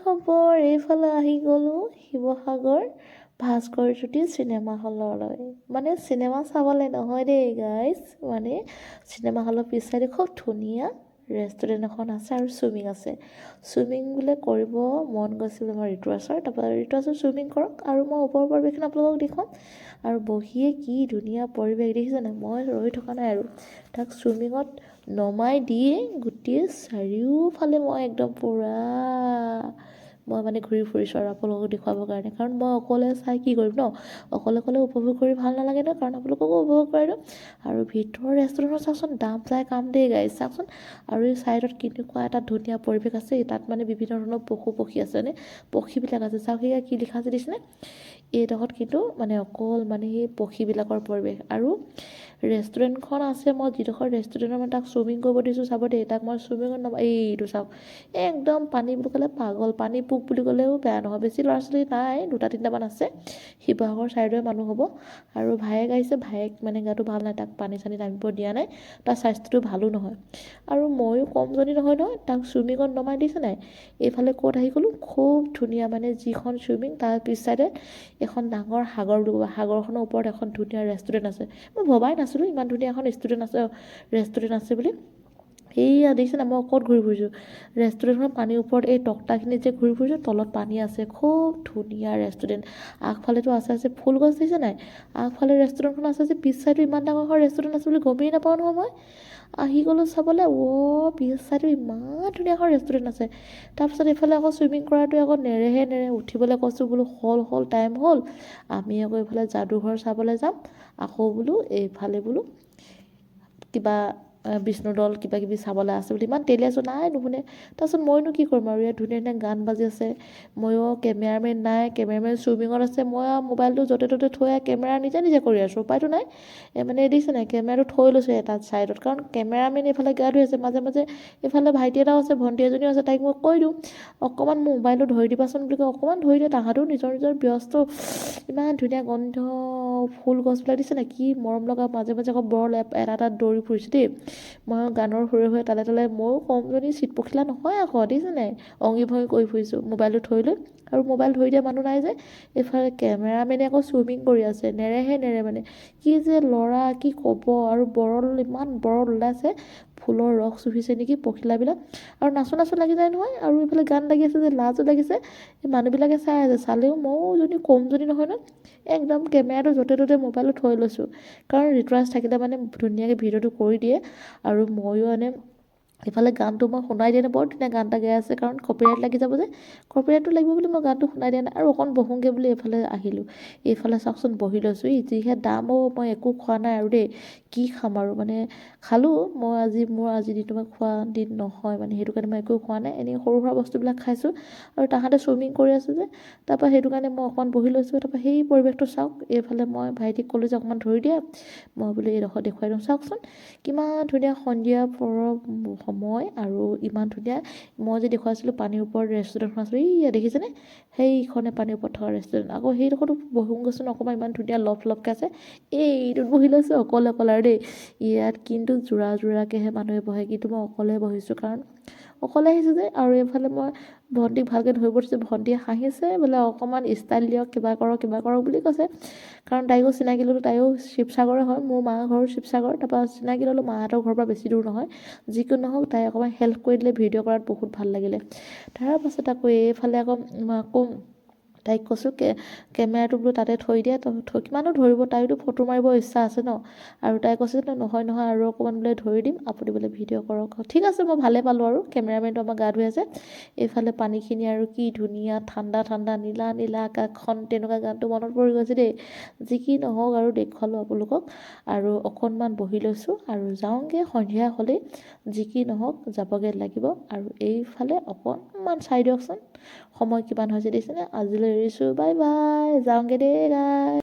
খবৰ এইফালে আহি গ'লোঁ শিৱসাগৰ ভাস্কৰজ্যোতি চিনেমা হললৈ মানে চিনেমা চাবলৈ নহয় দেই গাইজ মানে চিনেমা হলৰ পিছ চাইডে খুব ধুনীয়া ৰেষ্টুৰেণ্ট এখন আছে আৰু চুইমিং আছে চুইমিং বোলে কৰিব মন গৈছে বোলে মই ঋতুৰাজৰ তাৰপৰা ঋতুৰাজৰ চুইমিং কৰক আৰু মই ওপৰৰ পৰিৱেশখন আপোনালোকক দেখুৱাম আৰু বহিয়ে কি ধুনীয়া পৰিৱেশ দেখিছেনে মই ৰৈ থকা নাই আৰু তাক চুইমিঙত নমাই দিয়ে গোটেই চাৰিওফালে মই একদম পূৰা মই মানে ঘূৰি ফুৰিছোঁ আৰু আপোনালোকক দেখুৱাবৰ কাৰণে কাৰণ মই অকলে চাই কি কৰিম ন অকলে উপভোগ কৰি ভাল নালাগে ন কাৰণ আপোনালোককো উপভোগ কৰি দিওঁ আৰু ভিতৰৰ ৰেষ্টুৰেণ্টত চাওকচোন দাম চাই কাম দেই গাইজ চাওকচোন আৰু এই ছাইডত কেনেকুৱা এটা ধুনীয়া পৰিৱেশ আছে তাত মানে বিভিন্ন ধৰণৰ পশু পক্ষী আছে মানে পক্ষীবিলাক আছে চাওক সেয়া কি লিখা আছে দিছেনে এইডোখৰত কিন্তু মানে অকল মানে সেই পক্ষীবিলাকৰ পৰিৱেশ আৰু ৰেষ্টুৰেণ্টখন আছে মই যিডোখৰ ৰেষ্টুৰেণ্টৰ মানে তাক চুইমিং কৰিব দিছোঁ চাব দেই তাক মই চুইমিঙত এইটো চাওক একদম পানী বুলি ক'লে পাগল পানী পোক বুলি ক'লেও বেয়া নহয় বেছি ল'ৰা ছোৱালী নাই 2-3টামান আছে শিৱসাগৰ ছাইডৰে মানুহ হ'ব আৰু ভায়েক আহিছে ভায়েক মানে গাটো ভাল নাই তাক পানী চানী নামিব দিয়া নাই তাৰ স্বাস্থ্যটো ভালো নহয় আৰু ময়ো কমজনী নহয় তাক চুইমিঙত নমাই দিছে নাই এইফালে ক'ত আহি গ'লোঁ খুব ধুনীয়া মানে যিখন চুইমিং তাৰ পিছ চাইডে এখন ডাঙৰ সাগৰ বুলি ক'ব সাগৰখনৰ ওপৰত এখন ধুনীয়া ৰেষ্টুৰেণ্ট আছে মই ভবাই নাছিলোঁ ইমান ধুনীয়া এখন ৰেষ্টুৰেণ্ট আছে বুলি এইয়া দেখিছে না মই ক'ত ঘূৰি ফুৰিছোঁ ৰেষ্টুৰেণ্টখনৰ পানীৰ ওপৰত এই তক্তাখিনিত যে ঘূৰি ফুৰিছোঁ তলত পানী আছে খুব ধুনীয়া ৰেষ্টুৰেণ্ট আগফালেতো আছে ফুল গছ দেখিছে নাই আগফালে ৰেষ্টুৰেণ্টখন আছে যে পিছ চাইডো ইমান ডাঙৰ এখন ৰেষ্টুৰেণ্ট আছে বুলি গমেই নাপাওঁ নহয় মই আহি গ'লোঁ চাবলৈ পিছ চাইডো ইমান ধুনীয়া এখন ৰেষ্টুৰেণ্ট আছে তাৰপিছত এইফালে আকৌ চুইমিং কৰাটোৱে আকৌ নেৰে উঠিবলৈ কৈছোঁ বোলো হ'ল টাইম হ'ল আমি আকৌ এইফালে যাদুঘৰ চাবলৈ যাম আকৌ বোলো এইফালে বোলো কিবা বিষ্ণুদৌল কিবা কিবি চাবলৈ আছে বুলি ইমান তেলি আছোঁ নাই নুশুনে তাৰপিছত মইনো কি কৰিম আৰু ইয়াত ধুনীয়া গান বাজি আছে ময়ো কেমেৰামেন নাই কেমেৰামেন চুইমিঙত আছে মই আৰু মোবাইলটো য'তে ত'তে থৈ কেমেৰা নিজে কৰি আছোঁ উপায়তো নাই মানে দেখিছে নাই কেমেৰাটো থৈ লৈছোঁ এটা ছাইডত কাৰণ কেমেৰামেন এইফালে গা ধুই আছে মাজে এইফালে ভাইটি এটাও আছে ভণ্টি এজনীও আছে তাইক মই কৈ দিওঁ অকণমান মোৰ মোবাইলটো ধৰি দিবাচোন বুলি কয় অকণমান ধৰি দিয়ে তাহাঁতেও নিজৰ ব্যস্ত ইমান ধুনীয়া গন্ধ ফুল গছবিলাক দিছে নাই কি মৰম লগা মাজে আকৌ বৰ এটা দৌৰি ফুৰিছে দেই মই গানৰ সুৰে তালে ময়ো কমজনী চিট পখিলা নহয় আকৌ দেখিছে নাই অঙি ভঙি কৰি ফুৰিছোঁ মোবাইলটো থৈ লৈ আৰু মোবাইল ধৰি দিয়া মানুহ নাই যে এইফালে কেমেৰামেনে আকৌ চুইমিং কৰি আছে নেৰে মানে কি যে ল'ৰা কি ক'ব আৰু ইমান বৰল ওলাইছে ফুলৰ ৰস চুহিছে নেকি পখিলাবিলাক আৰু নাচো লাগি যায় নহয় আৰু এইফালে গান লাগি আছে যে লাজো লাগিছে এই মানুহবিলাকে চাই আছে চালেও ময়ো যদি কমজনী নহয় ন একদম কেমেৰাটো য'তে ত'তে মোবাইলটো থৈ লৈছোঁ কাৰণ ৰিচাৰ্জ থাকিলে মানে ধুনীয়াকৈ ভিডিঅ'টো কৰি দিয়ে আৰু ময়ো মানে এইফালে গানটো মই শুনাই দিয়া নাই বৰ ধুনীয়া গান এটা গাই আছে কাৰণ কপিৰাইট লাগি যাব যে কপিৰাইটটো লাগিব বুলি মই গানটো শুনাই দিয়া নাই আৰু অকণ বহোংগে বুলি এইফালে আহিলোঁ এইফালে চাওকচোন বহি লৈছোঁ যিহে দাম মই একো খোৱা নাই আৰু দেই কি খাম আৰু মানে খালোঁ মোৰ আজি দিনটো মই খোৱা দিন নহয় মানে সেইটো কাৰণে মই একো খোৱা নাই এনেই সৰু সুৰা বস্তুবিলাক খাইছোঁ আৰু তাহাঁতে চুইমিং কৰি আছে যে তাৰপৰা সেইটো কাৰণে মই অকণমান বহি লৈছোঁ তাৰপৰা সেই পৰিৱেশটো চাওক এইফালে মই ভাইটিক ক'লোঁ যে অকণমান ধৰি দিয়ে মই বোলো এইডোখৰ দেখুৱাই দিওঁ চাওকচোন কিমান ধুনীয়া সন্ধিয়া পৰৰ সময় আৰু ইমান ধুনীয়া মই যে দেখুৱাইছিলোঁ পানীৰ ওপৰত ৰেষ্টুৰেণ্টখন আছিলোঁ এইয়া দেখিছেনে সেইখনে পানীৰ ওপৰত থকা ৰেষ্টুৰেণ্ট আকৌ সেইডোখৰতো বহোংগৈচোন অকণমান ইমান ধুনীয়া লফকৈ আছে এইটোত বহি লৈছোঁ অকলে আৰু দেই ইয়াত কিন্তু যোৰাকৈহে মানুহে বহে কিন্তু মই অকলে বহিছোঁ কাৰণ অকলে আহিছোঁ যে আৰু এইফালে মই ভণ্টিক ভালকৈ ধৰিব দিছোঁ ভণ্টিয়ে হাঁহিছে বোলে অকণমান ষ্টাইল দিয়ক কিবা কৰক বুলি কৈছে কাৰণ তাইকো চিনাকি ল'লোঁ তাইও শিৱসাগৰে হয় মোৰ মাৰ ঘৰ শিৱসাগৰ তাৰপৰা চিনাকি ল'লোঁ মাহঁতৰ ঘৰৰ পৰা বেছি দূৰ নহয় যিকোনো নহওক তাই অকণমান হেল্প কৰি দিলে ভিডিঅ' কৰাত বহুত ভাল লাগিলে তাৰপাছত আকৌ এইফালে আকৌ তাইক কৈছোঁ কেমেৰাটো বোলো তাতে থৈ দিয়া কিমানো ধৰিব তাইতো ফটো মাৰিব ইচ্ছা আছে ন আৰু তাই কৈছে যে নহয় আৰু অকণমান বোলে ধৰি দিম আপুনি বোলে ভিডিঅ' কৰক ঠিক আছে মই ভালেই পালোঁ আৰু কেমেৰামেনটো আমাৰ গা ধুই আছে এইফালে পানীখিনি আৰু কি ধুনীয়া ঠাণ্ডা নীলা আকাশখন তেনেকুৱা গানটো মনত পৰি গৈছে দেই যি কি নহওক আৰু দেখুৱালোঁ আপোনালোকক আৰু অকণমান বহি লৈছোঁ আৰু যাওঁগৈ সন্ধিয়া হ'লেই যি কি নহওক যাবগৈ লাগিব আৰু এইফালে অকণমান চাই দিয়কচোন সময় কিমান হৈছে দেখিছেনে আজিলৈ এৰিছোঁ বাই যাওঁগৈ দেই গাই